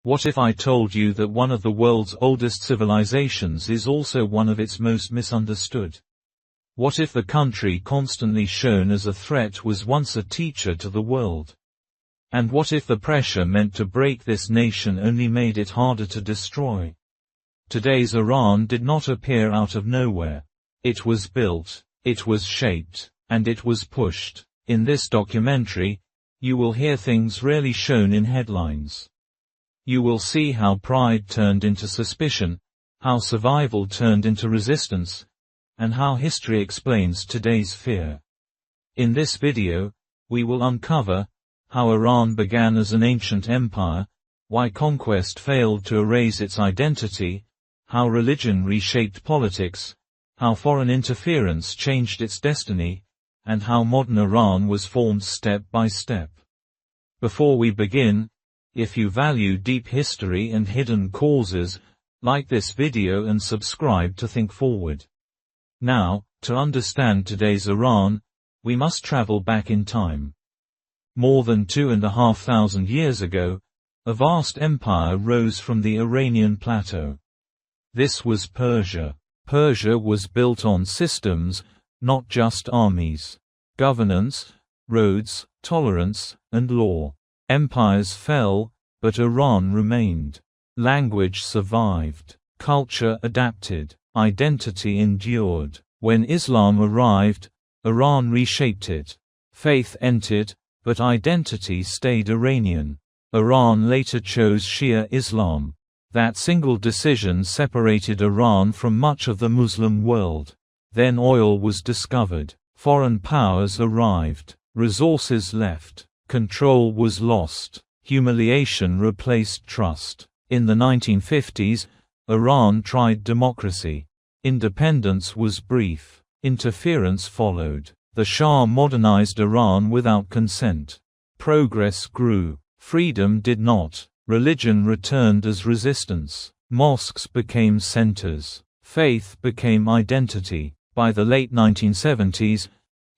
What if I told you that one of the world's oldest civilizations is also one of its most misunderstood? What if the country constantly shown as a threat was once a teacher to the world? And what if the pressure meant to break this nation only made it harder to destroy? Today's Iran did not appear out of nowhere. It was built, it was shaped, and it was pushed. In this documentary, you will hear things rarely shown in headlines. You will see how pride turned into suspicion, how survival turned into resistance, and how history explains today's fear. In this video, we will uncover how Iran began as an ancient empire, why conquest failed to erase its identity, how religion reshaped politics, how foreign interference changed its destiny, and how modern Iran was formed step by step. Before we begin, if you value deep history and hidden causes, like this video and subscribe to Think Forward. Now, to understand today's Iran, we must travel back in time. More than 2,500 years ago, a vast empire rose from the Iranian plateau. This was Persia. Persia was built on systems, not just armies. Governance, roads, tolerance, and law. Empires fell, but Iran remained. Language survived. Culture adapted. Identity endured. When Islam arrived, Iran reshaped it. Faith entered, but identity stayed Iranian. Iran later chose Shia Islam. That single decision separated Iran from much of the Muslim world. Then oil was discovered. Foreign powers arrived. Resources left. Control was lost. Humiliation replaced trust. In the 1950s, Iran tried democracy. Independence was brief. Interference followed. The Shah modernized Iran without consent. Progress grew. Freedom did not. Religion returned as resistance. Mosques became centers. Faith became identity. By the late 1970s,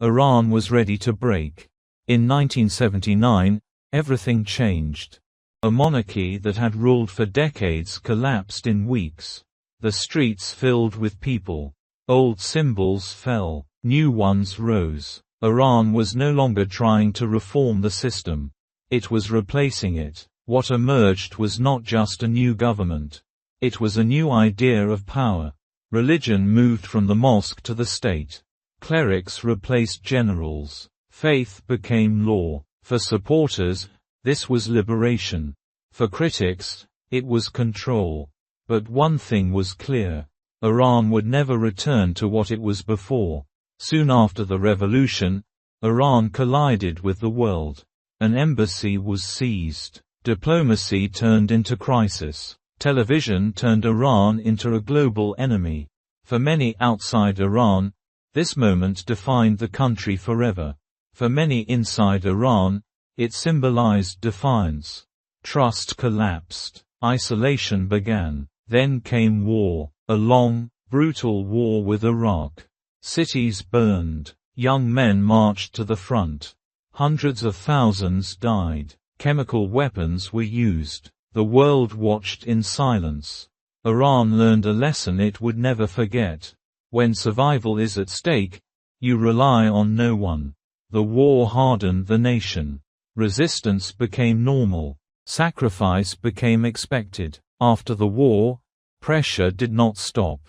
Iran was ready to break. In 1979, everything changed. A monarchy that had ruled for decades collapsed in weeks. The streets filled with people. Old symbols fell. New ones rose. Iran was no longer trying to reform the system. It was replacing it. What emerged was not just a new government. It was a new idea of power. Religion moved from the mosque to the state. Clerics replaced generals. Faith became law. For supporters, this was liberation. For critics, it was control. But one thing was clear. Iran would never return to what it was before. Soon after the revolution, Iran collided with the world. An embassy was seized. Diplomacy turned into crisis. Television turned Iran into a global enemy. For many outside Iran, this moment defined the country forever. For many inside Iran, it symbolized defiance. Trust collapsed. Isolation began. Then came war. A long, brutal war with Iraq. Cities burned. Young men marched to the front. Hundreds of thousands died. Chemical weapons were used. The world watched in silence. Iran learned a lesson it would never forget. When survival is at stake, you rely on no one. The war hardened the nation. Resistance became normal. Sacrifice became expected. After the war, pressure did not stop.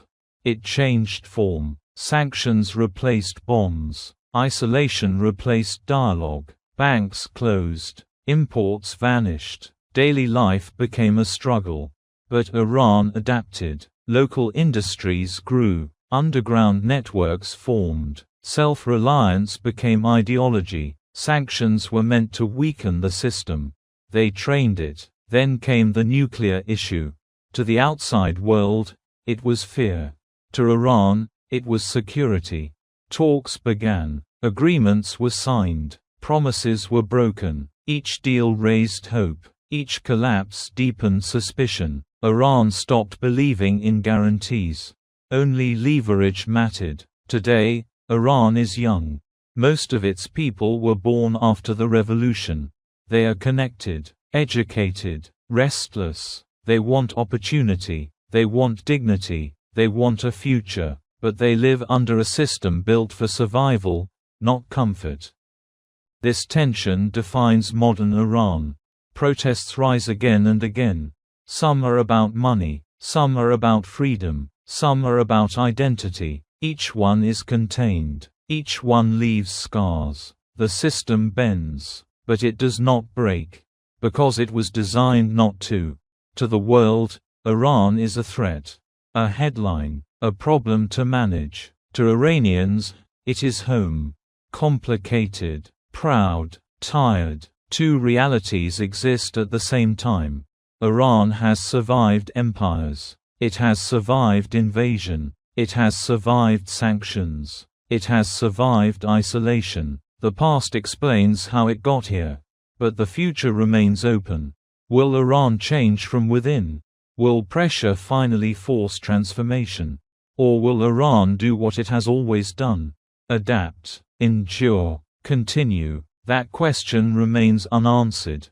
It changed form. Sanctions replaced bombs. Isolation replaced dialogue. Banks closed. Imports vanished. Daily life became a struggle. But Iran adapted. Local industries grew. Underground networks formed. Self-reliance became ideology. Sanctions were meant to weaken the system. They trained it. Then came the nuclear issue. To the outside world, it was fear. To Iran, it was security. Talks began. Agreements were signed. Promises were broken. Each deal raised hope. Each collapse deepened suspicion. Iran stopped believing in guarantees. Only leverage mattered. Today, Iran is young. Most of its people were born after the revolution. They are connected, educated, restless. They want opportunity, they want dignity, they want a future, but they live under a system built for survival, not comfort. This tension defines modern Iran. Protests rise again and again. Some are about money, some are about freedom, some are about identity. Each one is contained, each one leaves scars. The system bends, but it does not break, because it was designed not to. To the world, Iran is a threat, a headline, a problem to manage. To Iranians, it is home. Complicated, proud, tired. Two realities exist at the same time. Iran has survived empires. It has survived invasion. It has survived sanctions. It has survived isolation. The past explains how it got here. But the future remains open. Will Iran change from within? Will pressure finally force transformation? Or will Iran do what it has always done? Adapt, endure, continue? That question remains unanswered.